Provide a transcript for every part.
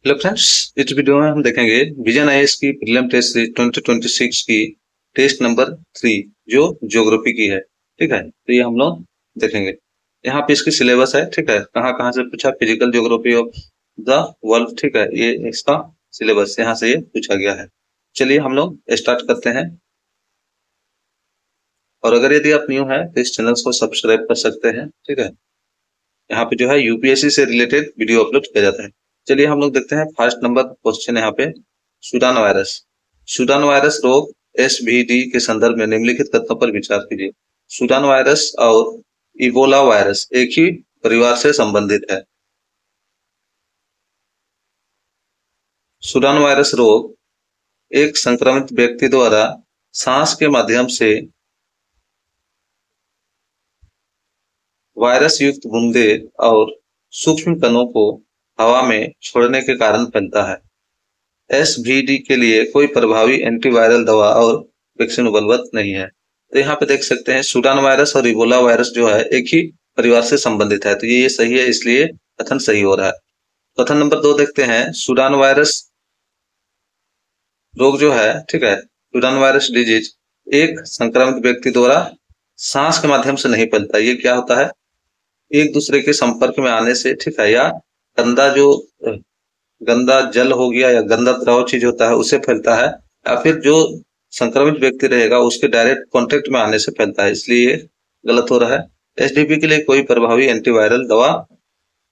Hello friends, इस video में हम देखेंगे विजन आईएएस की प्रीलिम टेस्ट सीरीज 2026 की टेस्ट नंबर 3 जो ज्योग्राफी की है। ठीक है, तो ये हम लोग देखेंगे। यहाँ पे इसकी सिलेबस है। ठीक है, कहाँ कहाँ से पूछा, physical geography of the world. ठीक है, ये इसका सिलेबस यहाँ से ये पूछा गया है। चलिए हम लोग स्टार्ट करते हैं। और अगर यदि आप न्यू है तो इस चैनल को सब्सक्राइब कर सकते हैं। ठीक है, यहाँ पे जो है यूपीएससी से रिलेटेड वीडियो अपलोड किया जाता है। चलिए हम लोग देखते हैं। फर्स्ट नंबर क्वेश्चन यहाँ पे, सूडान वायरस। सूडान वायरस रोग एसवीडी के संदर्भ में निम्नलिखित कथनों पर विचार कीजिए। सूडान वायरस और इबोला वायरस एक ही परिवार से संबंधित है। सूडान वायरस रोग एक संक्रमित व्यक्ति द्वारा सांस के माध्यम से वायरस युक्त बूंदे और सूक्ष्म कणों को हवा में छोड़ने के कारण फैलता है। एसवीडी के लिए कोई प्रभावी एंटीवायरल दवा और वैक्सीन उपलब्ध नहीं है। तो यहाँ पे देख सकते हैं सूडान वायरस और इबोला वायरस जो है एक ही परिवार से संबंधित है, तो ये सही है, इसलिए कथन सही हो रहा है। कथन नंबर 2 देखते हैं। सूडान वायरस रोग जो है, ठीक है, सूडान वायरस डिजीज एक संक्रमित व्यक्ति द्वारा सांस के माध्यम से नहीं फैलता। ये क्या होता है, एक दूसरे के संपर्क में आने से, ठीक है, या गंदा जो गंदा जल हो गया या गंदा द्रव चीज होता है उससे फैलता है, या फिर जो संक्रमित व्यक्ति रहेगा उसके डायरेक्ट कांटेक्ट में आने से फैलता है, इसलिए गलत हो रहा है। एसडीपी के लिए कोई प्रभावी एंटीवायरल दवा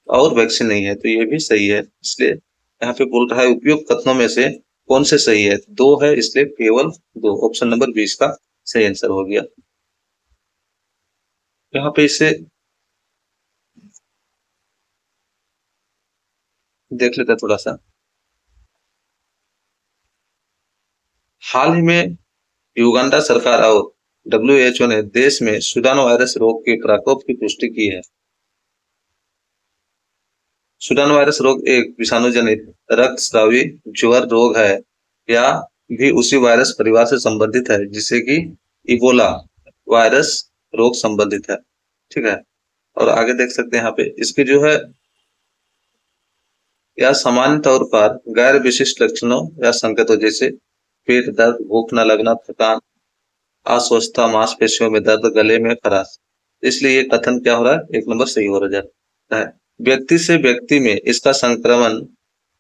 और वैक्सीन नहीं है, तो ये भी सही है। इसलिए यहाँ पे बोल रहा है उपयुक्त कथनों में से कौन से सही है, 2 है, इसलिए केवल 2, ऑप्शन नंबर 20 का सही आंसर हो गया। यहाँ पे इसे देख लेते हैं थोड़ा सा। हाल ही में युगांडा सरकार और डब्ल्यूएचओ ने देश में सूडान वायरस रोग के प्रकोप की पुष्टि की है। सूडान वायरस रोग एक विषाणु जनित रक्तस्रावी ज्वर रोग है या भी उसी वायरस परिवार से संबंधित है जिससे कि इबोला वायरस रोग संबंधित है। ठीक है, और आगे देख सकते हैं यहाँ पे इसके जो है, या सामान्य तौर पर गैर विशिष्ट लक्षणों या संकेतों जैसे पेट दर्द, भूख न लगना, थकान, अस्वस्थता, मांसपेशियों में दर्द, गले में खराश, इसलिए ये कथन क्या हो रहा है, 1 नंबर सही हो जाता है। व्यक्ति से व्यक्ति में इसका संक्रमण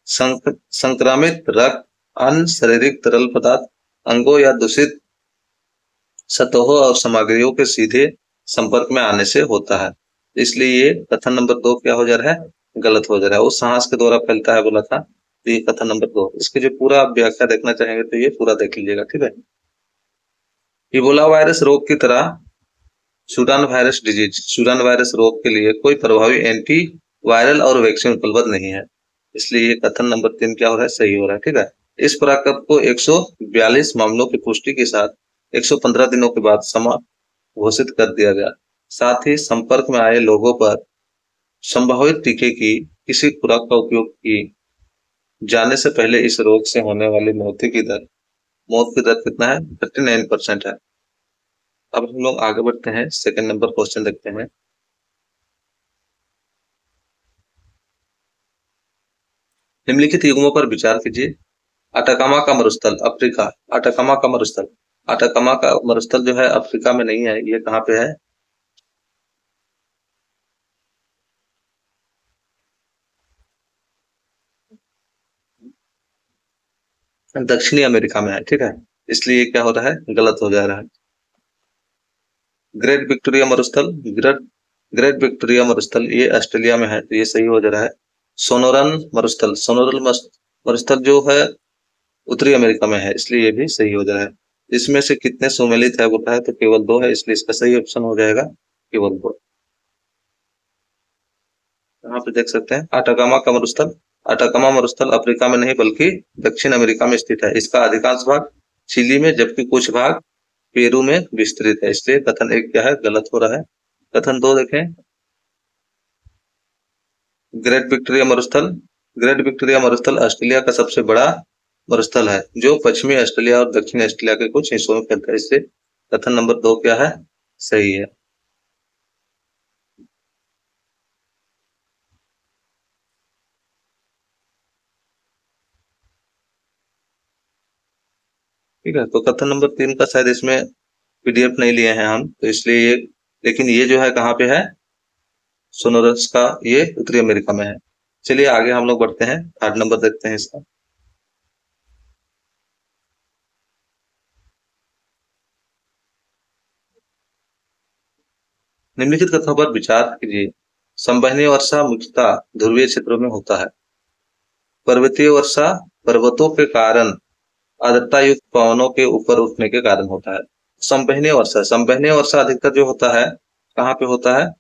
संक्रमित रक्त, अन्य शारीरिक तरल पदार्थ, अंगों या दूषित सतहों और सामग्रियों के सीधे संपर्क में आने से होता है। इसलिए ये कथन नंबर 2 क्या हो जा रहा है, गलत हो जा रहा है। वो सांस के द्वारा फैलता है बोला था, तो ये कथन नंबर 2। इसकी जो पूरा व्याख्या देखना चाहेंगे तो ये पूरा देख लीजिएगा। ठीक है, इबोला वायरस रोग की तरह Sudan virus disease, Sudan virus रोग के लिए कोई प्रभावी एंटी वायरल और वैक्सीन उपलब्ध नहीं है, इसलिए ये कथन नंबर 3 क्या हो रहा है, सही हो रहा है। ठीक है, इस प्रकोप को 142 मामलों की पुष्टि के साथ 115 दिनों के बाद समाप्त घोषित कर दिया गया। साथ ही संपर्क में आए लोगों पर संभावित टीके की किसी खुराक का उपयोग की जाने से पहले इस रोग से होने वाली मौत की दर कितना है, 39% है। अब हम लोग आगे बढ़ते हैं, सेकंड नंबर क्वेश्चन देखते हैं। निम्नलिखित युग्मों पर विचार कीजिए। अटाकामा का मरुस्थल अफ्रीका, अटाकामा का मरुस्थल, अटाकामा का मरुस्थल जो है अफ्रीका में नहीं है, ये कहाँ पे है, दक्षिणी अमेरिका में है। ठीक है, इसलिए क्या हो रहा है, गलत हो जा रहा है। ग्रेट विक्टोरिया मरुस्थल, ग्रेट ग्रेट विक्टोरिया मरुस्थल ये ऑस्ट्रेलिया में है, तो ये सही हो जा रहा है। सोनोरन मरुस्थल, मरुस्थल जो है उत्तरी अमेरिका में है, इसलिए ये भी सही हो जा रहा है। इसमें से कितने सुमेलित है बोलता है, तो केवल 2 है, इसलिए इसका सही ऑप्शन हो जाएगा केवल 2। यहाँ पे देख सकते हैं अटाकामा का मरुस्थल, अटाकामा मरुस्थल अफ्रीका में नहीं बल्कि दक्षिण अमेरिका में स्थित है। इसका अधिकांश भाग चिली में जबकि कुछ भाग पेरू में विस्तृत है, इसलिए कथन 1 क्या है, गलत हो रहा है। कथन 2 देखें। ग्रेट विक्टोरिया मरुस्थल, ग्रेट विक्टोरिया मरुस्थल ऑस्ट्रेलिया का सबसे बड़ा मरुस्थल है जो पश्चिमी ऑस्ट्रेलिया और दक्षिणी ऑस्ट्रेलिया के कुछ हिस्सों में फैलता है, इससे कथन नंबर 2 क्या है, सही है। ठीक है। तो कथन नंबर 3 का शायद इसमें पीडीएफ नहीं लिए हैं हम, तो इसलिए ये, लेकिन ये जो है कहाँ पे है, सोनोरस का, ये उत्तरी अमेरिका में है। चलिए आगे हम लोग बढ़ते हैं, 8 नंबर देखते हैं इसका। निम्नलिखित कथनों पर विचार कीजिए। संवहनीय वर्षा मुख्यतः ध्रुवीय क्षेत्रों में होता है। पर्वतीय वर्षा पर्वतों के कारण आर्द्रता युक्त पवनों के ऊपर उठने के कारण होता है। संवहनीय वर्षा अधिकतर जो होता है कहाँ पे होता है,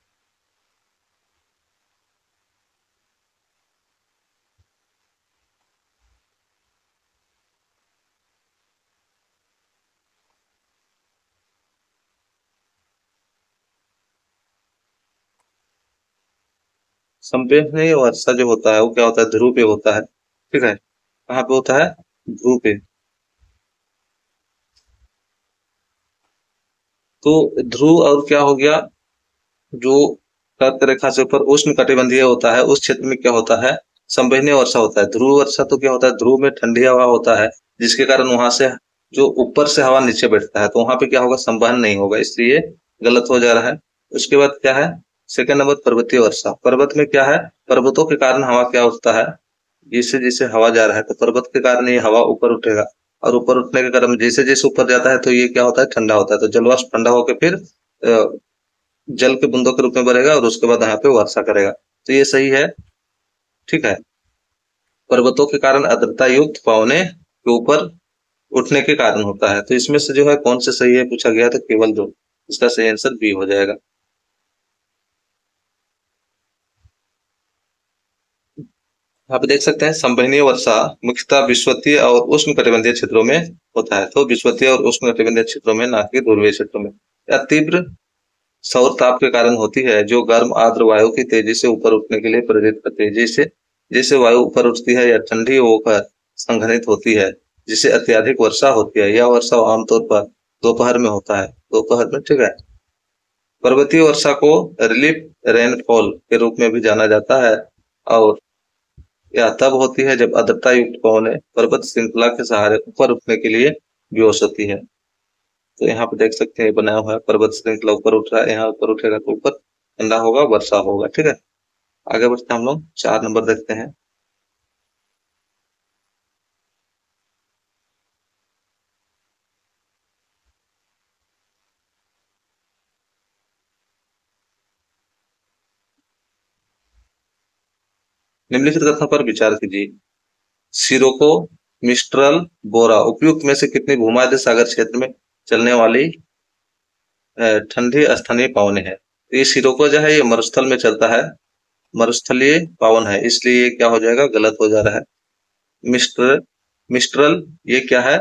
संवहनीय वर्षा जो होता है वो क्या होता है, ध्रुव पे होता है। ठीक है, कहाँ पे होता है, ध्रुव पे। तो ध्रुव और क्या हो गया, जो कर्क रेखा से ऊपर उष्ण कटिबंधीय होता है उस क्षेत्र में क्या होता है, संवहनीय वर्षा होता है। ध्रुव वर्षा तो क्या होता है, ध्रुव में ठंडी हवा होता है, जिसके कारण वहां से जो ऊपर से हवा नीचे बैठता है, तो वहां पे क्या होगा, संवहन नहीं होगा, इसलिए गलत हो जा रहा है। उसके बाद क्या है, सेकंड नंबर पर्वतीय वर्षा। पर्वत में क्या है, पर्वतों के कारण हवा क्या उठता है, जैसे जैसे हवा जा रहा है तो पर्वत के कारण ये हवा ऊपर उठेगा, और ऊपर उठने के कारण जैसे जैसे ऊपर जाता है तो ये क्या होता है, ठंडा होता है, तो जलवाष्प ठंडा होकर फिर जल के बूंदों के रूप में बढ़ेगा और उसके बाद यहाँ पे वर्षा करेगा, तो ये सही है। ठीक है, पर्वतों के कारण आर्द्रता युक्त पवने के ऊपर उठने के कारण होता है, तो इसमें से जो है कौन से सही है पूछा गया, तो केवल दो, इसका सही आंसर बी हो जाएगा। आप देख सकते हैं संवहनीय वर्षा मुख्यतः विषुवतीय और उष्ण कटिबंधीय क्षेत्रों में होता है, तो विषुवतीय और उष्ण कटिबंधीय क्षेत्रों में, ना कि ध्रुवीय क्षेत्रों में। या तीव्र सौर ताप के कारण होती है, जो गर्म आर्द्र वायु की तेजी से ऊपर उठने के लिए प्रेरित करती है। जैसे जैसे वायु ऊपर उठती है या ठंडी होकर संघनित होती है, जिससे अत्यधिक वर्षा होती है। यह वर्षा आमतौर पर दोपहर में होता है, दोपहर में। ठीक है, पर्वतीय वर्षा को रिलीफ रेनफॉल के रूप में भी जाना जाता है, और यह तब होती है जब आर्द्रता युक्त पवनें पर्वत श्रृंखला के सहारे ऊपर उठने के लिए बेहोश होती है। तो यहाँ पे देख सकते हैं बनाया हुआ है, पर्वत श्रृंखला ऊपर उठ रहा है, यहाँ ऊपर उठेगा तो ऊपर ठंडा होगा, वर्षा होगा। ठीक है, आगे बढ़ते हैं हम लोग, 4 नंबर देखते हैं। निम्नलिखित कथनों पर विचार कीजिए। सिरोको, मिस्ट्रल, बोरा उपयुक्त में से कितनी भूमध्य सागर क्षेत्र में चलने वाली ठंडी स्थानीय पवने हैं। तो ये सिरोको जो है ये मरुस्थल में चलता है, मरुस्थलीय पावन है, इसलिए ये क्या हो जाएगा, गलत हो जा रहा है। मिस्टर मिस्ट्रल ये क्या है,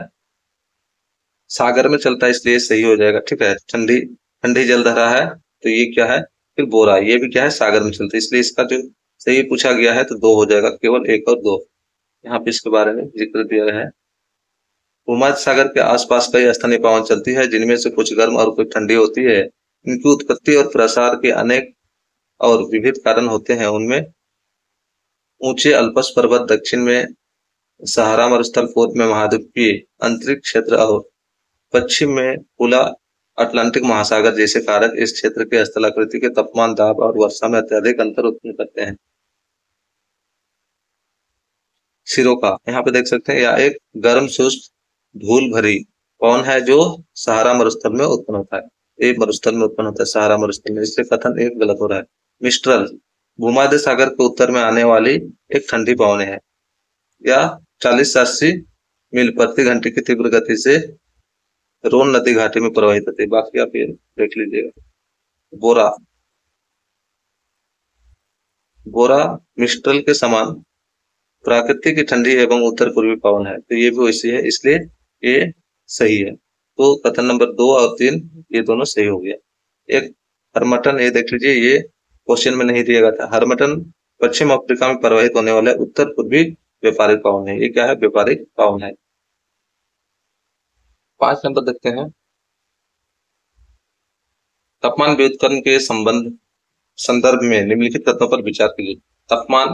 सागर में चलता है, इसलिए सही हो जाएगा। ठीक है, ठंडी ठंडी जलधारा है, तो ये क्या है, फिर बोरा ये भी क्या है, सागर में चलता है, इसलिए इसका जो सही पूछा गया है तो दो हो जाएगा, केवल एक और दो। यहाँ पे इसके बारे में जिक्र दिया गया है। भूमध्य सागर के आसपास कई स्थानीय पवन चलती है, जिनमें से कुछ गर्म और कुछ ठंडी होती है। इनकी उत्पत्ति और प्रसार के अनेक और विविध कारण होते हैं। उनमें ऊंचे अल्पस पर्वत दक्षिण में, सहारा मरुस्थल पूर्व में, महाद्वीपीय अंतरिक्ष क्षेत्र और पश्चिम में खुला अटलांटिक महासागर जैसे कारक इस क्षेत्र के स्थलाकृति के तापमान, दाब और वर्षा में अत्यधिक अंतर उत्पन्न करते हैं। सिरोका यहाँ पे देख सकते हैं, यह एक गर्म शुष्क धूल भरी पवन है जो सहारा मरुस्थल में उत्पन्न होता है। एक मरुस्थल में उत्पन्न होता है, सहारा मरुस्थल में, इससे कथन एक गलत हो रहा है। मिस्ट्रल भूमध्य सागर के उत्तर में आने वाली एक ठंडी पवन है, या 40 से 80 मील प्रति घंटे की तीव्र गति से रोन नदी घाटी में प्रवाहित होती है। बाकी आप ये देख लीजिएगा। बोरा बोरा मिस्ट्रल के समान प्राकृतिक की ठंडी एवं उत्तर पूर्वी पवन है, तो ये भी वैसी है, इसलिए ये सही है। तो कथन नंबर 2 और 3 ये दोनों सही हो गया। एक हरमटन, ये देख लीजिए, ये क्वेश्चन में नहीं दिया गया था। हरमटन पश्चिम अफ्रीका में प्रवाहित होने वाला उत्तर पूर्वी व्यापारिक पावन है। ये क्या है, व्यापारिक पावन है। 5 नंबर देखते हैं। तापमान व्युत्क्रम के संदर्भ में निम्नलिखित तत्वों पर विचार कीजिए। तापमान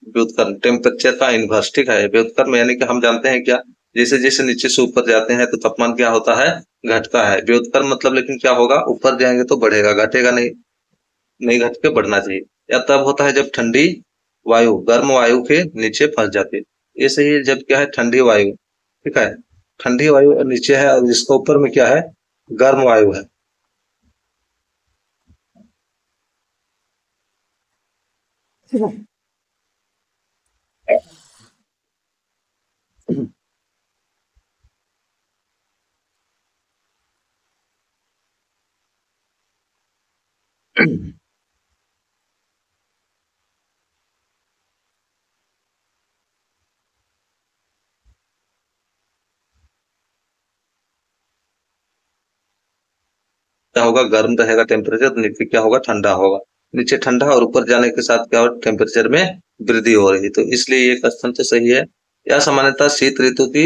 व्युत्क्रम, टेम्परेचर का इन्वर्स। ठीक है, व्युत्क्रम यानी कि हम जानते हैं क्या, जैसे जैसे नीचे से ऊपर जाते हैं तो तापमान क्या होता है, घटता है। व्युत्क्रम मतलब लेकिन क्या होगा, ऊपर जाएंगे तो बढ़ेगा, घटेगा नहीं, नहीं घट के बढ़ना चाहिए। या तब होता है जब ठंडी वायु गर्म वायु के नीचे फंस जाती है। ये सही है जब क्या है, ठंडी वायु, ठीक है, ठंडी वायु नीचे है और इसका ऊपर में क्या है, गर्म वायु है। क्या होगा, गर्म रहेगा टेम्परेचर, तो नीचे क्या होगा, ठंडा होगा। नीचे ठंडा और ऊपर जाने के साथ क्या होगा, टेम्परेचर में वृद्धि हो रही है, तो इसलिए ये क्वेश्चन तो सही है। यह सामान्यतः शीत ऋतु की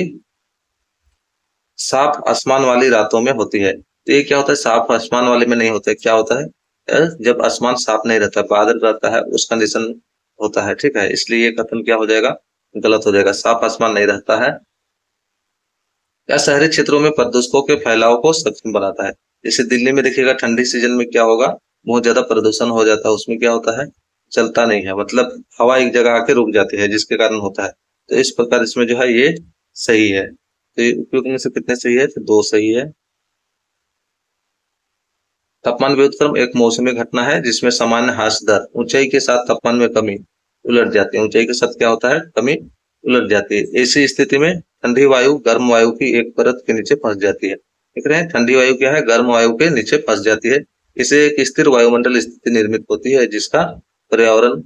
साफ आसमान वाली रातों में होती है। तो ये क्या होता है, साफ आसमान वाले में नहीं होता है, क्या होता है, जब आसमान साफ नहीं रहता, बादल रहता है, उस कंडीशन होता है, ठीक है। इसलिए ये कथन क्या हो जाएगा, गलत हो जाएगा, साफ आसमान नहीं रहता है। या शहरी क्षेत्रों में प्रदूषकों के फैलाव को सक्षम बनाता है। जैसे दिल्ली में देखिएगा ठंडी सीजन में क्या होगा, बहुत ज्यादा प्रदूषण हो जाता है, उसमें क्या होता है, चलता नहीं है, मतलब हवा एक जगह आके रुक जाती है, जिसके कारण होता है। तो इस प्रकार इसमें जो है ये सही है। तो ये उपयोग में से कितने सही है, तो दो सही है। तापमान व्युत्क्रम एक मौसमी घटना है जिसमें सामान्य ह्रास दर ऊंचाई के साथ तापमान में कमी उलट जाती है। ऊंचाई के साथ क्या होता है, कमी उलट जाती है। ऐसी स्थिति में ठंडी वायु गर्म वायु की एक परत के नीचे फंस जाती है। देख रहे हैं, ठंडी वायु क्या है, गर्म वायु के नीचे फंस जाती है। इसे एक स्थिर वायुमंडल स्थिति निर्मित होती है जिसका पर्यावरण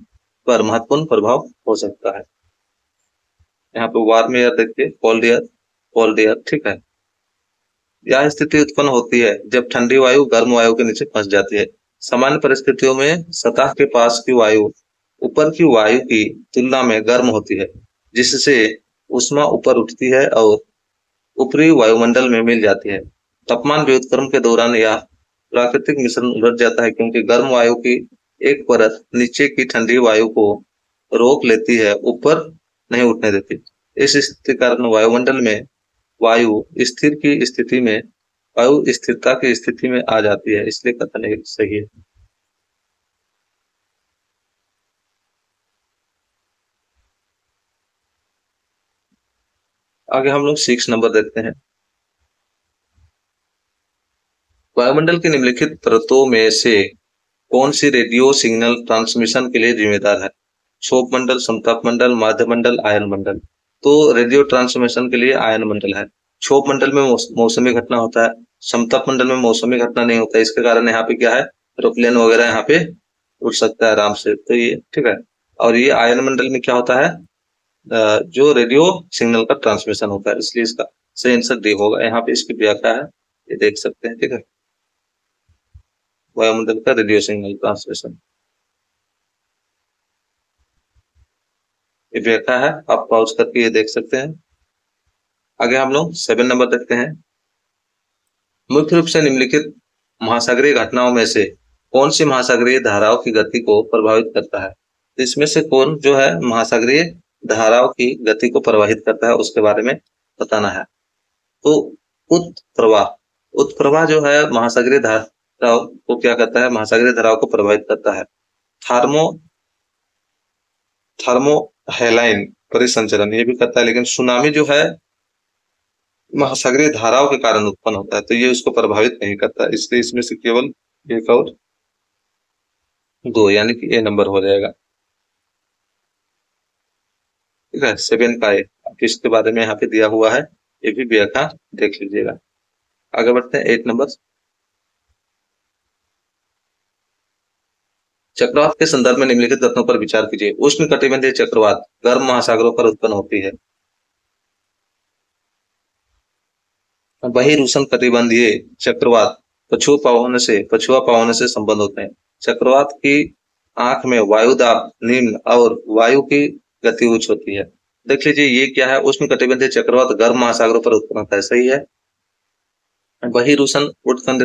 पर महत्वपूर्ण प्रभाव हो सकता है। यहाँ पे वार्म एयर देखिए, कोल्ड एयर, ठीक है। यह स्थिति उत्पन्न होती है जब ठंडी वायु गर्म वायु के नीचे फंस जाती है। सामान्य परिस्थितियों में सतह के पास की वायु ऊपर की वायु की तुलना में गर्म होती है, जिससे ऊष्मा ऊपर उठती है और ऊपरी वायुमंडल में मिल जाती है। तापमान व्युत्क्रम के दौरान यह प्राकृतिक मिश्रण उलट जाता है, क्योंकि गर्म वायु की एक परत नीचे की ठंडी वायु को रोक लेती है, ऊपर नहीं उठने देती। इस स्थिति के कारण वायुमंडल में वायु स्थिर की स्थिति में वायु स्थिरता की स्थिति में आ जाती है, इसलिए कथन एक सही है। आगे हम लोग 6 नंबर देखते हैं। वायुमंडल की निम्नलिखित परतों में से कौन सी रेडियो सिग्नल ट्रांसमिशन के लिए जिम्मेदार है? क्षोभ मंडल, समताप मंडल, माध्य मंडल, आयन मंडल। तो रेडियो ट्रांसमिशन के लिए आयन मंडल है। क्षोभ मंडल में मौसमी घटना होता है, समताप मंडल में मौसमी घटना नहीं होता है, इसके कारण यहाँ पे क्या है, एरोप्लेन वगैरह यहाँ पे उड़ सकता है आराम से, तो ये ठीक है। और ये आयन मंडल में क्या होता है, जो रेडियो सिग्नल का ट्रांसमिशन होता है, इसलिए इसका सही आंसर डी होगा। यहाँ पे इसकी व्याख्या है, ये देख सकते हैं, ठीक है, वायुमंडल का रेडियो सिग्नल ट्रांसमिशन, ये व्याख्या है, आप पॉज करके ये देख सकते हैं। आगे हम लोग 7 नंबर देखते हैं। मुख्य रूप से निम्नलिखित महासागरीय घटनाओं में से कौन सी महासागरीय धाराओं की गति को प्रभावित करता है? इसमें से कौन जो है महासागरीय धाराओं की गति को प्रभावित करता है, उसके बारे में बताना है। तो उत्प्रवाह जो है महासागरीय धाराओं को क्या करता है, महासागरीय धाराओं को प्रभावित करता है। थर्मोहेलाइन परिसंचरण ये भी करता है, लेकिन सुनामी जो है महासागरीय धाराओं के कारण उत्पन्न होता है, तो ये उसको प्रभावित नहीं करता, इसलिए इसमें से केवल एक और दो, यानी कि ए नंबर हो जाएगा, ठीक है। 7 का ए इसके बारे में यहाँ पे दिया हुआ है, ये भी व्याख्या देख लीजिएगा। आगे बढ़ते हैं 8 नंबर। चक्रवात के संदर्भ में निम्नलिखित तथ्यों पर विचार कीजिए। उष्ण कटिबंधीय चक्रवात गर्म महासागरों पर उत्पन्न होती है। बहिर्उष्ण कटिबंधीय चक्रवात पछुआ पवनों से संबंध होते हैं। चक्रवात की आंख में वायु दाब निम्न और वायु की गति उच्च होती है। देख लीजिए ये क्या है, उष्ण कटिबंधीय चक्रवात गर्म महासागरों पर उत्पन्न होता है, सही है। बहिर्उष्ण उष्ण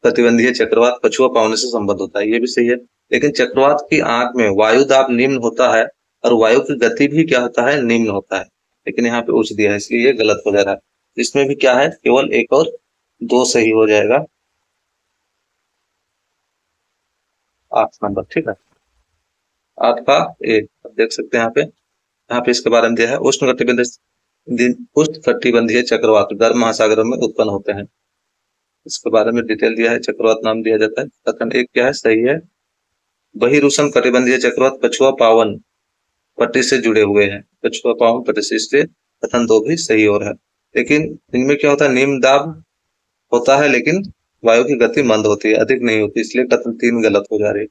कटिबंधीय चक्रवात पछुआ पवनों से संबंध होता है, ये भी सही है। लेकिन चक्रवात की आंख में वायु दाब निम्न होता है और वायु की गति भी क्या होता है, निम्न होता है। लेकिन यहाँ पे उच्च दिया है, इसलिए ये गलत हो जा रहा है। इसमें भी क्या है, केवल एक और दो सही हो जाएगा। 8 नंबर, ठीक है। 8 का एक, अब देख सकते हैं यहाँ पे इसके बारे में दिया है, उष्ण कटिबंधीय चक्रवात गर्म महासागरों में उत्पन्न होते हैं। इसके बारे में डिटेल दिया है, चक्रवात नाम दिया जाता है। कथन एक क्या है, सही है। बहिरुष्ण कटिबंधीय चक्रवात पछुआ पावन पट्टी से जुड़े हुए हैं, पछुआ पावन पट्टी से, इसलिए कथन दो भी सही हो रहा है। लेकिन इनमें क्या होता है, निम्न दाब होता है लेकिन वायु की गति मंद होती है, अधिक नहीं होती, इसलिए कथन 3 गलत हो जा रही है।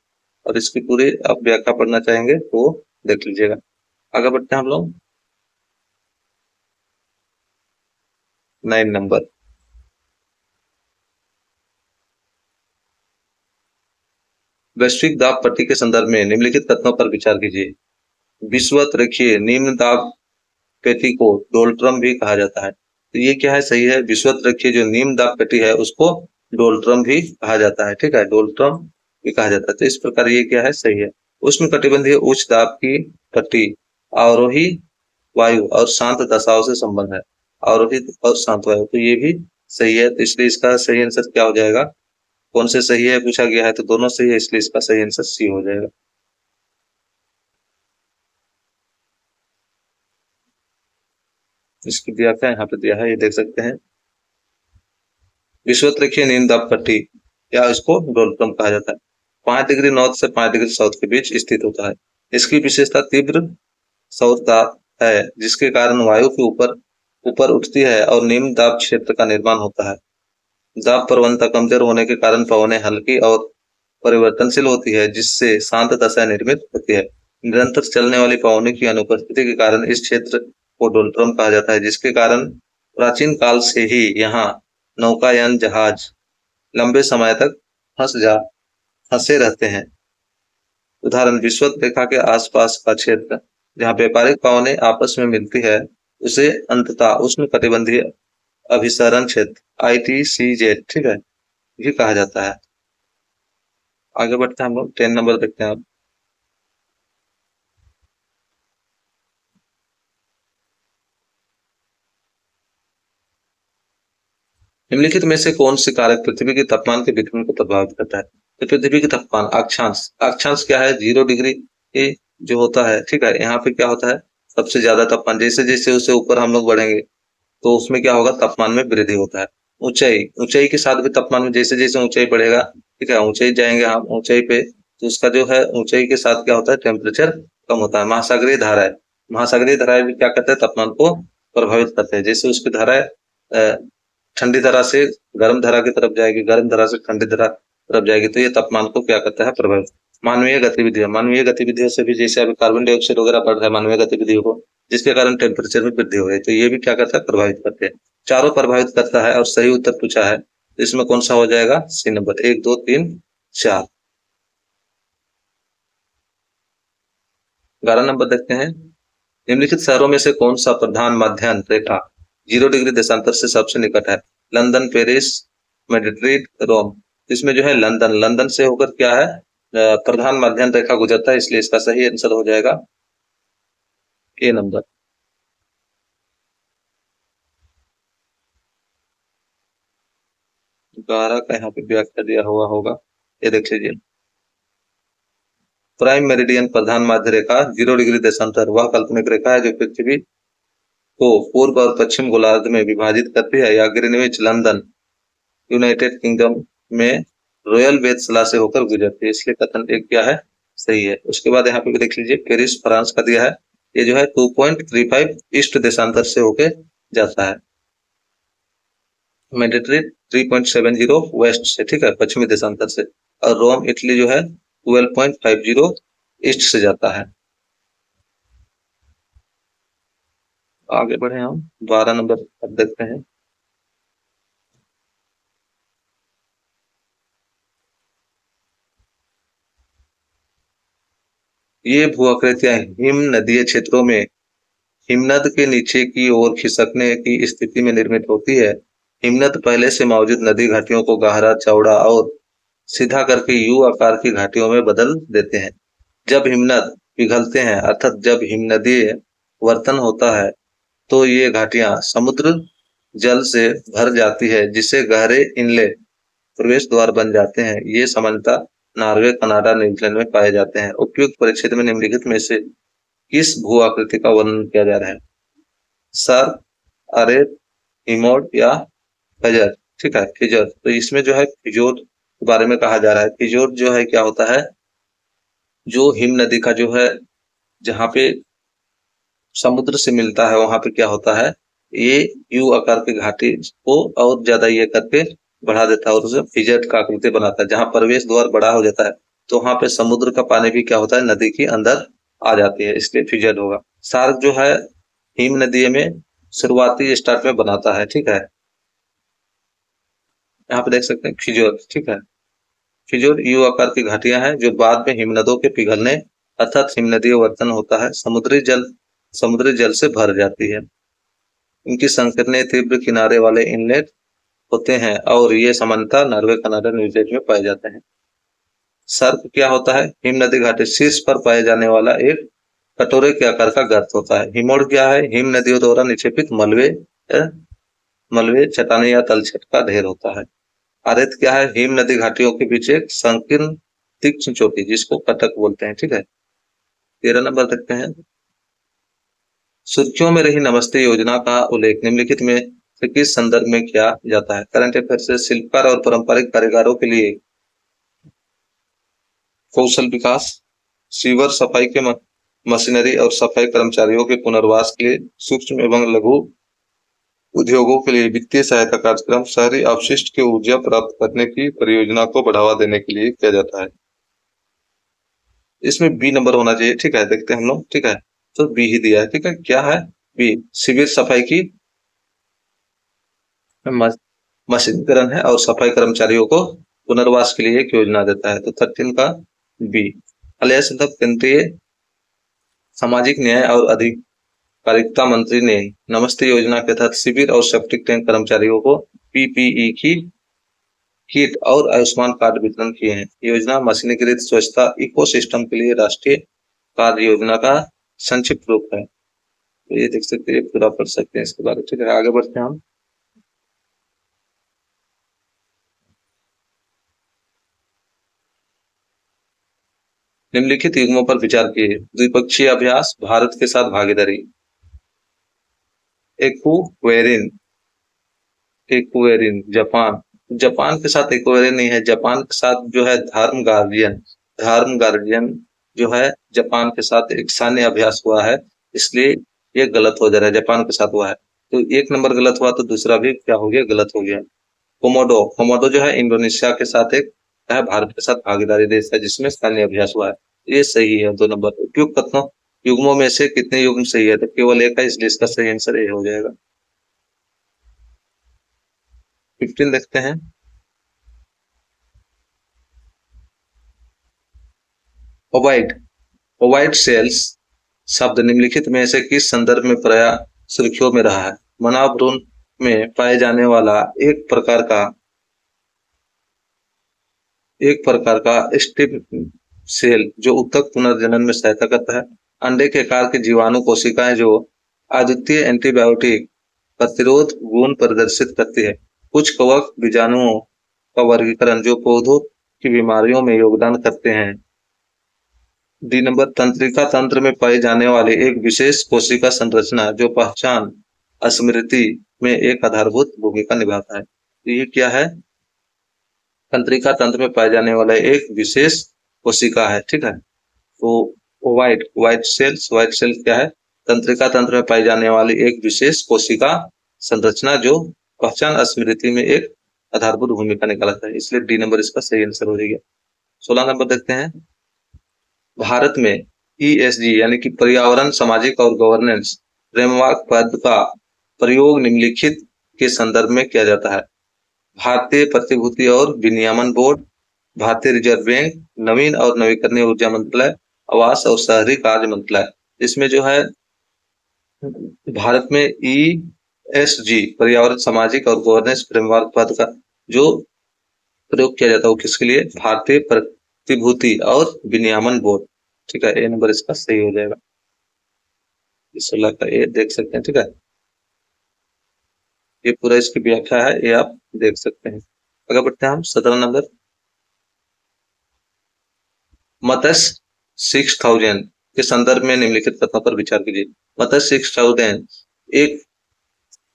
और इसकी पूरी आप व्याख्या पढ़ना चाहेंगे तो देख लीजिएगा। आगे बढ़ते हैं हम लोग 9 नंबर। वैश्विक दाब पट्टी के संदर्भ में निम्नलिखित कथनों पर विचार कीजिए। विश्वत रेखीय निम्न दाब पेटी को डोलट्रम भी कहा जाता है। तो ये क्या है, सही है। विश्वत रेखीय जो निम्न दाब पेटी है उसको डोलट्रम भी कहा जाता है, ठीक है, डोलट्रम भी कहा जाता है। तो इस प्रकार ये क्या है, सही है। उष्ण कटिबंधीय उच्च दाब की पट्टी अवरोही वायु और शांत दशाओं से संबंध है, अवरोही और शांत वायु, तो ये भी सही है। तो इसलिए इसका सही आंसर क्या हो जाएगा, कौन से सही है पूछा गया है, तो दोनों सही है, इसलिए इसका सही आंसर सी हो जाएगा। इसकी व्याख्या यहाँ पे दिया है, ये देख सकते हैं। विषुवत रेखीय नींद दाब पट्टी या इसको डोलट्रम कहा जाता है, 5 डिग्री नॉर्थ से 5 डिग्री साउथ के बीच स्थित होता है। इसकी विशेषता तीव्र सौर दाब है, जिसके कारण वायु के ऊपर ऊपर उठती है और निम्न दाब क्षेत्र का निर्माण होता है। दाब प्रवणता कमजोर होने के कारण पवनें हल्की और परिवर्तनशील होती है, जिससे शांत दशा निर्मित होती है। निरंतर चलने वाली पवनों की अनुपस्थिति के कारण इस क्षेत्र को डोलट्रम कहा जाता है, जिसके कारण प्राचीन काल से ही यहाँ नौकायान जहाज लंबे समय तक फंसे रहते हैं। उदाहरण, विषुवत रेखा के आसपास का क्षेत्र जहाँ व्यापारिक पवनें आपस में मिलती है उसे अंततः उष्ण कटिबंधीय अभिसरण क्षेत्र ITCZ, ठीक है, ये कहा जाता है। आगे बढ़ते हैं हम लोग 10 नंबर देखते हैं। निम्नलिखित में से कौन से कारक पृथ्वी के तापमान के वितरण को प्रभावित करता है। तो पृथ्वी के तापमान अक्षांश, अक्षांश क्या है, 0 डिग्री ये जो होता है, ठीक है। यहाँ पे क्या होता है, सबसे ज्यादा तापमान, जैसे जैसे उससे ऊपर हम लोग बढ़ेंगे तो उसमें क्या होगा, तापमान में वृद्धि होता है। ऊंचाई, ऊंचाई के साथ भी तापमान में जैसे जैसे ऊंचाई बढ़ेगा, ठीक है, ऊंचाई जाएंगे हम ऊंचाई पे, तो उसका जो है ऊंचाई के साथ क्या होता है, टेम्परेचर कम होता है। महासागरीय धाराएं, महासागरीय धाराएं भी क्या करते हैं, तापमान को प्रभावित करते हैं। जैसे उसकी धाराएं ठंडी धारा से गर्म धारा की तरफ जाएगी, गर्म धारा से ठंडी धारा तरफ जाएगी, तो ये तापमान को क्या करता है, प्रभावित। मानवीय गतिविधियां, मानवीय गतिविधियों से भी, जैसे अभी कार्बन डाइऑक्साइड वगैरह बढ़ रहा है मानवीय गतिविधियों को, जिसके कारण टेम्परेचर में वृद्धि हो रही है, तो ये भी क्या करता है, प्रभावित करते हैं। चारों प्रभावित करता है और सही उत्तर पूछा है, तो इसमें कौन सा हो जाएगा, सी नंबर, 1 2 3 4। 11 नंबर देखते हैं। निम्नलिखित शहरों में से कौन सा प्रधान मध्याह्न रेखा 0 डिग्री देशांतर से सबसे निकट है। लंदन, पेरिस, मैड्रिड, रोम। इसमें जो है लंदन, लंदन से होकर क्या है, प्रधान मध्याह्न रेखा गुजरता है, इसलिए इसका सही आंसर हो जाएगा ए नंबर। 12 का यहाँ पे व्याख्या दिया हुआ होगा, ये देख लीजिए। प्राइम मेरिडियन प्रधान मध्य रेखा 0 डिग्री देशांतर वह काल्पनिक रेखा है जो पृथ्वी को पूर्व और पश्चिम गोलार्ध में विभाजित करती है। या ग्रीनविच, लंदन, यूनाइटेड किंगडम में रॉयल वेधशाला से होकर गुजरती है, इसलिए कथन एक क्या है, सही है। उसके बाद यहाँ पे देख लीजिए, पेरिस फ्रांस का दिया है, ये जो है 2.35 ईस्ट देशांतर से होकर जाता है। मेडिट्रेट 3.70 वेस्ट से, ठीक है, पश्चिमी देशांतर से। और रोम इटली जो है 12.50 ईस्ट से जाता है। आगे बढ़े हम 12 नंबर अब देखते हैं। ये भूआकृतियां हिम नदीय क्षेत्रों में हिमनद के नीचे की ओर खिसकने की स्थिति में निर्मित होती है। हिमनद पहले से मौजूद नदी घाटियों को गहरा, चौड़ा और सीधा करके यू आकार की घाटियों में बदल देते हैं। जब हिमनद पिघलते हैं, अर्थात जब हिमनदीय वर्तन होता है, तो ये घाटियां समुद्र जल से भर जाती है, जिससे गहरे इनलेट प्रवेश द्वार बन जाते हैं। ये सामान्यतः नॉर्वे, कनाडा, न्यूजीलैंड में पाए जाते हैं। उपयुक्त परिक्षेत्र में निम्नलिखित में से किस भू आकृति का वर्णन किया जा रहा है? सर, अरेत, हिमोड या खजर? ठीक है, फिजोर। तो इसमें जो है फिजोर के बारे में कहा जा रहा है। फिजोर जो है क्या होता है, जो हिम नदी का जो है, जहाँ पे समुद्र से मिलता है, वहां पे क्या होता है, ये यू आकार की घाटी को और ज्यादा ये करके बढ़ा देता है और उसे फिजर का आकृति बनाता है। जहाँ प्रवेश द्वार बड़ा हो जाता है तो वहां पे समुद्र का पानी भी क्या होता है, नदी के अंदर आ जाती है, इसलिए फिजर होगा। सार्क जो है हिम नदी में शुरुआती स्टार्ट में बनाता है। ठीक है, यहाँ पे देख सकते हैं फिजोर। ठीक है, फिजोर यू आकार की घाटियां हैं जो बाद में हिमनदों के पिघलने अर्थात हिमनदीय वर्तन होता है, समुद्री जल से भर जाती है। इनकी संकीर्ण तीव्र किनारे वाले इनलेट होते हैं और ये सामान्यतः नॉर्वे, कनाडा, न्यूजीलैंड में पाए जाते हैं। सर्प क्या होता है, हिम नदी घाटी शीर्ष पर पाए जाने वाला एक कटोरे के आकार का गर्त होता है। हिमोड़ क्या है, हिम नदियों द्वारा निक्षेपित मलबे, चट्टाने या तलछट का ढेर होता है। आरेत क्या है, हिम नदी घाटियों के बीच एक संकीर्ण तीक्ष्ण चोटी, जिसको कटक बोलते हैं। ठीक है, 13 नंबर देखते हैं। सुर्खियों में रही नमस्ते योजना का उल्लेख निम्नलिखित में से किस संदर्भ में किया जाता है? करंट अफेयर से शिल्पकार और पारंपरिक कारीगरों के लिए कौशल विकास, सीवर सफाई के मशीनरी और सफाई कर्मचारियों के पुनर्वास के लिए, सूक्ष्म एवं लघु उद्योगों के लिए वित्तीय सहायता कार्यक्रम, शहरी अपशिष्ट की ऊर्जा प्राप्त करने की परियोजना को बढ़ावा देने के लिए किया जाता है। इसमें बी नंबर होना चाहिए। ठीक है, देखते हैं हम लोग। ठीक है, तो बी ही दिया है। ठीक है, क्या है बी? शिविर सफाई की मशीनीकरण है और सफाई कर्मचारियों को पुनर्वास के लिए एक योजना देता है। तो 13 का बी। हालिया केंद्रीय सामाजिक न्याय और अधिकारिता मंत्री ने नमस्ते योजना के तहत शिविर और सेप्टिक टैंक कर्मचारियों को पीपीई की किट और आयुष्मान कार्ड वितरण किए हैं। योजना मशीनीकृत स्वच्छता इकोसिस्टम के लिए राष्ट्रीय कार्य योजना का संक्षिप्त रूप है। तो ये देख सकते हैं, पूरा पढ़ सकते हैं इसके बारे में। ठीक है, आगे बढ़ते हैं हम। निम्नलिखित युग्मों पर विचार किए। द्विपक्षीय अभ्यास, भारत के साथ भागीदारी। एक्वेरिन जापान के साथ एक्वेरिन नहीं है, जापान के साथ जो है धर्म गार्डियन जो है जापान के साथ एक सैन्य अभ्यास हुआ है, इसलिए ये गलत हो जा रहा है। जापान के साथ हुआ है तो एक नंबर गलत हुआ, तो दूसरा भी क्या हो गया, गलत हो गया। कोमोडो जो है इंडोनेशिया के साथ एक है, भारत के साथ भागीदारी देश है जिसमें सैन्य अभ्यास हुआ है। ये सही है, 2 नंबर। उपयुक्त कथनों युग्मों में से कितने युग्म सही है? तो केवल एक है, इसलिए इसका सही आंसर ये हो जाएगा। 15 देखते हैं। ओवाइड ओवाइड सेल्स शब्द निम्नलिखित में से किस संदर्भ में प्रायः सुर्खियों में रहा है? मानव भ्रूण में पाए जाने वाला एक प्रकार का स्टेम सेल जो उत्तक पुनर्जनन में सहायता करता है। अंडे के आकार की जीवाणु कोशिकाएं जो अद्वितीय एंटीबायोटिक प्रतिरोध गुण प्रदर्शित करती है। कुछ कवक बीजाणुओं का वर्गीकरण जो पौधों की बीमारियों में योगदान करते हैं। डी नंबर तंत्रिका तंत्र में पाई जाने वाली एक विशेष कोशिका संरचना जो पहचान स्मृति में एक आधारभूत भूमिका निभाता है। ये क्या है? तंत्रिका तंत्र में पाए जाने वाला एक विशेष कोशिका है। ठीक है, तो व्हाइट सेल्स क्या है? तंत्रिका तंत्र में पाई जाने वाली एक विशेष कोशिका संरचना जो पहचान स्मृति में एक आधारभूत भूमिका निभाता है, इसलिए डी नंबर इसका सही आंसर हो जाएगा। 16 नंबर देखते हैं। भारत में ESG यानी कि पर्यावरण, सामाजिक और गवर्नेंस फ्रेमवर्क पद का प्रयोग निम्नलिखित के संदर्भ में किया जाता है। भारतीय प्रतिभूति और विनियमन बोर्ड, भारतीय रिजर्व बैंक, नवीन और नवीकरणीय ऊर्जा मंत्रालय, आवास और शहरी कार्य मंत्रालय। इसमें जो है भारत में ESG पर्यावरण, सामाजिक और गवर्नेंस फ्रेमवर्क पद का जो प्रयोग किया जाता है वो किसके लिए? भारतीय प्रतिभूति और विनियमन बोर्ड। ठीक है, ए नंबर इसका सही हो जाएगा। 16 का ए देख सकते हैं। ठीक है, ये पूरा इसकी व्याख्या है, ये आप देख सकते हैं। अगर बढ़ते हैं हम 17 नंबर, मत्स्य 6000 के संदर्भ में निम्नलिखित कथनों पर विचार कीजिए। मत्स्य 6000 एक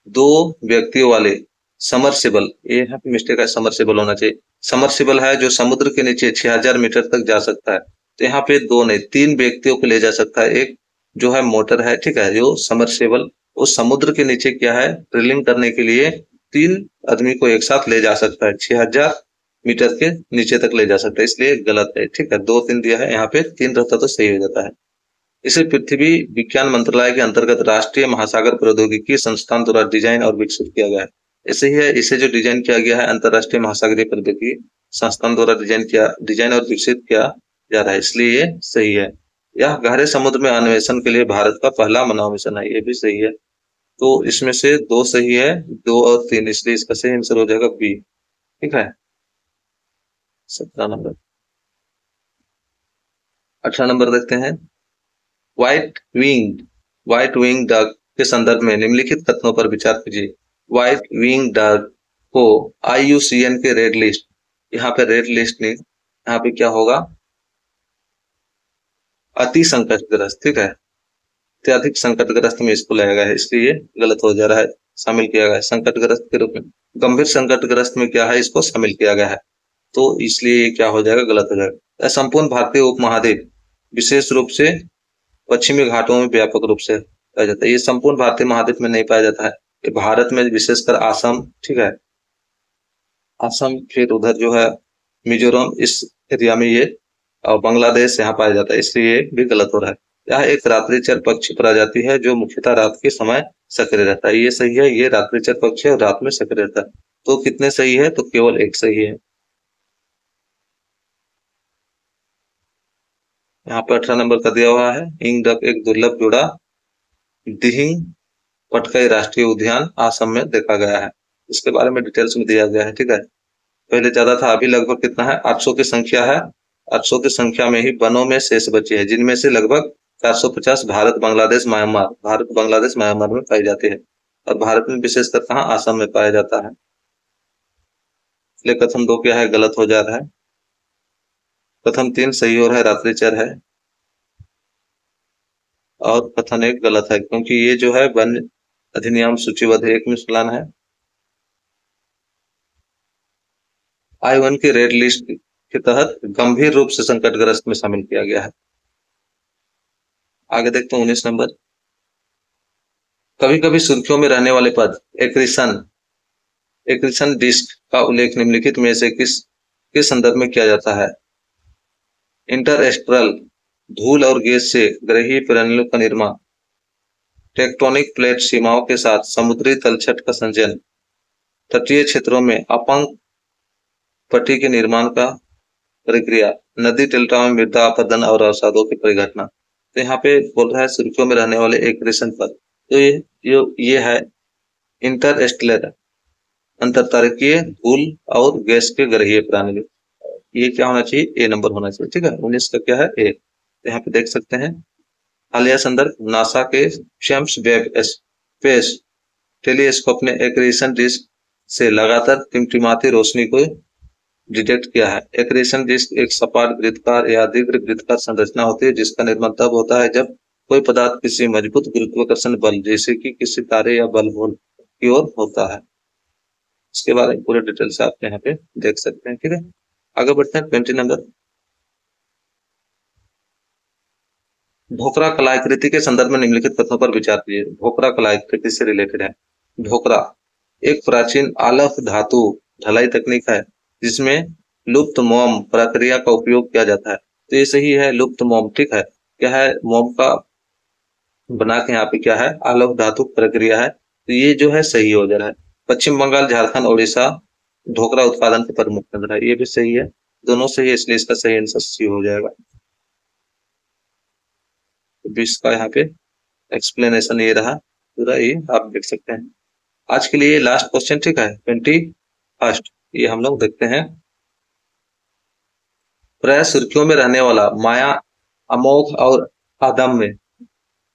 2 व्यक्तियों वाले समरसेबल, ये यहाँ पे मिस्टेक है, समरसेबल होना चाहिए। समरसेबल है जो समुद्र के नीचे 6000 मीटर तक जा सकता है। तो यहाँ पे 2 नहीं 3 व्यक्तियों को ले जा सकता है। एक जो है मोटर है, ठीक है, जो समरसेबल उस समुद्र के नीचे क्या है, ड्रिलिंग करने के लिए 3 आदमी को एक साथ ले जा सकता है, 6000 मीटर के नीचे तक ले जा सकता है, इसलिए गलत है, ठीक है। 2-3 दिया है, यहाँ पे 3 रहता तो सही हो जाता है। इसे पृथ्वी विज्ञान मंत्रालय के अंतर्गत राष्ट्रीय महासागर प्रौद्योगिकी संस्थान द्वारा डिजाइन और विकसित किया गया है। ऐसे ही है, इसे जो डिजाइन किया गया है अंतरराष्ट्रीय महासागरीय प्रौद्योगिकी संस्थान द्वारा डिजाइन और विकसित किया जा रहा है, इसलिए ये सही है। यह गहरे समुद्र में अन्वेषण के लिए भारत का पहला मानव मिशन है, ये भी सही है। तो इसमें से 2 सही है, 2 और 3, इसलिए इसका सही आंसर हो जाएगा बी, ठीक है। 17 नंबर। 18 नंबर देखते हैं, व्हाइट विंग डक के संदर्भ में निम्नलिखित कथनों पर विचार कीजिए। व्हाइट विंग डक को IUCN के रेड लिस्ट, यहाँ पे रेड लिस्ट नहीं, यहाँ पे क्या होगा, अति संकटग्रस्त, ठीक है, अत्यधिक संकटग्रस्त में इसको लाया गया है, इसलिए गलत हो जा रहा है, शामिल किया गया है संकटग्रस्त के रूप में। गंभीर संकटग्रस्त में क्या है, इसको शामिल किया गया है, तो इसलिए क्या हो जाएगा, गलत हो जाएगा। संपूर्ण भारतीय उपमहाद्वीप विशेष रूप से पश्चिमी घाटों में व्यापक रूप से पाया जाता है। ये संपूर्ण भारतीय महाद्वीप में नहीं पाया जाता है, ये भारत में विशेषकर आसाम, ठीक है, आसाम, फिर उधर जो है मिजोरम, इस एरिया में ये, और बांग्लादेश यहाँ पाया जाता है, इसलिए ये भी गलत हो रहा है। यह एक रात्रिचर पक्षी प्रजाति है जो मुख्यतः रात के समय सक्रिय रहता है, ये सही है, ये रात्रिचर पक्षी है और रात में सक्रिय रहता है। तो कितने सही है, तो केवल एक सही है। यहाँ पे 18 नंबर का दिया हुआ है, इंग डक एक दुर्लभ जोड़ा दिहिंग पटकाई राष्ट्रीय उद्यान असम में देखा गया है। इसके बारे में डिटेल्स में दिया गया है, ठीक है। पहले ज्यादा था, अभी लगभग कितना है, 800 की संख्या है। 800 की संख्या में ही वनों में शेष बचे हैं, जिनमें से लगभग 450 भारत बांग्लादेश म्यांमार में पाई जाती है, और भारत में विशेषकर कहाँ, असम में पाया जाता है। इसलिए कथन 2 क्या है, गलत हो जा रहा है। कथन 3 सही हो रहा है, रात्रिचर है, और कथन 1 गलत है, क्योंकि ये जो है वन अधिनियम सूचीबद्ध 1 में चलान है। I1 की रेड लिस्ट के तहत गंभीर रूप से संकटग्रस्त में शामिल किया गया है। आगे देखते हैं 19 नंबर, कभी कभी सुर्खियों में रहने वाले पद एक्रिसन डिस्क का उल्लेख निम्नलिखित में से किस संदर्भ में किया जाता है। इंटरस्टेलर धूल और गैस से ग्रहीय प्रणालियों का निर्माण, टेक्टोनिक प्लेट सीमाओं के साथ समुद्री तलछट का संचयन, तटीय क्षेत्रों में अपंग पट्टी के निर्माण का प्रक्रिया, नदी डेल्टा में मृदा अपरदन और अवसादों की परिघटना। तो यहाँ पे बोल रहा है सुर्खियों में रहने वाले एक रेशन पद, तो ये है इंटरस्टेलर अंतरतारकीय धूल और गैस के ग्रहीय प्रणाली। ये क्या होना चाहिए, ए नंबर होना चाहिए, ठीक है। 19 का क्या है, ए। तो यहाँ पे देख सकते हैं, हालिया संदर्भ नासा के जेम्स वेब स्पेस टेलीस्कोप ने एक्रेशन डिस्क से लगातार टिमटिमाती रोशनी को डिटेक्ट किया है। एक्रेशन डिस्क एक सपाट वृत्ताकार या दीर्घ वृत्ताकार संरचना होती है, जिसका निर्माण तब होता है जब कोई पदार्थ किसी मजबूत गुरुत्वाकर्षण बल, जैसे कि किसी तारे या बल्ब की ओर होता है। इसके बारे में पूरे डिटेल से आप यहाँ पे देख सकते हैं, ठीक है। आगे बढ़ते हैं 20 नंबर, ढोकरा कलाकृति के संदर्भ में निम्नलिखित कथनों पर विचार कीजिए। ढोकरा कलाकृति से रिलेटेड है। ढोकरा एक प्राचीन आलफ धातु ढलाई तकनीक है, जिसमें लुप्त मोम प्रक्रिया का उपयोग किया जाता है। तो ये सही है, लुप्त मोम, ठीक है। क्या है, मोम का बना के यहाँ पे क्या है, आलफ धातु प्रक्रिया है, तो ये जो है सही हो जा रहा है। पश्चिम बंगाल, झारखंड, ओडिशा ढोकरा उत्पादन के प्रमुख केंद्र है, ये भी सही है, दोनों सही है, इसलिए इसका सही आंसर सी हो जाएगा। 20 का यहाँ पे एक्सप्लेनेशन ये रहा पूरा, ये आप देख सकते हैं। आज के लिए लास्ट क्वेश्चन, ठीक है, 21, ये हम लोग देखते हैं। प्राय सुर्खियों में रहने वाला माया, अमोघ और अदम्य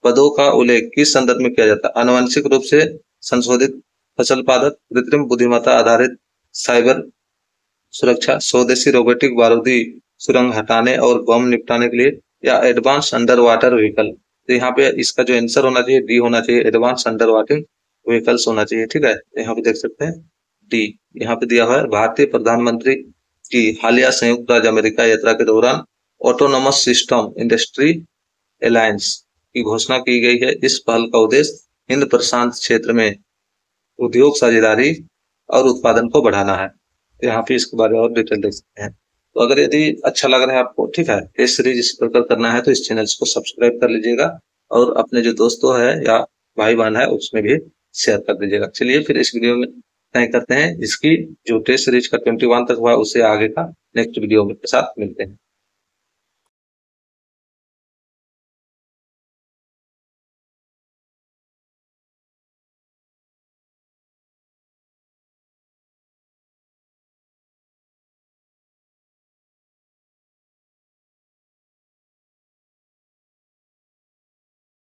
पदों का उल्लेख किस संदर्भ में किया जाता है। आनुवंशिक रूप से संशोधित फसल पादप, कृत्रिम बुद्धिमत्ता आधारित साइबर सुरक्षा, स्वदेशी रोबोटिक बारूदी सुरंग हटाने और बम निपटाने के लिए, या एडवांस अंडर वाटर व्हीकल। तो यहाँ पे इसका जो आंसर होना चाहिए डी होना चाहिए, एडवांस अंडर वाटर व्हीकल्स होना चाहिए। ठीक है, यहाँ पे देख सकते हैं डी यहाँ पे दिया हुआ है। भारतीय प्रधानमंत्री की हालिया संयुक्त राज्य अमेरिका यात्रा के दौरान ऑटोनोमस सिस्टम इंडस्ट्री अलायंस की घोषणा की गई है। इस पहल का उद्देश्य हिंद प्रशांत क्षेत्र में उद्योग साझेदारी और उत्पादन को बढ़ाना है। यहाँ पे इसके बारे में और डिटेल देख सकते हैं। तो अगर यदि अच्छा लग रहा है आपको, ठीक है, ये सीरीज इस प्रकार करना है तो इस चैनल को सब्सक्राइब कर लीजिएगा और अपने जो दोस्तों है या भाई बहन है उसमें भी शेयर कर दीजिएगा। चलिए फिर इस वीडियो में तय करते हैं, इसकी जो टेस्ट सीरीज का 21 तक हुआ उससे आगे का नेक्स्ट वीडियो के साथ मिलते हैं।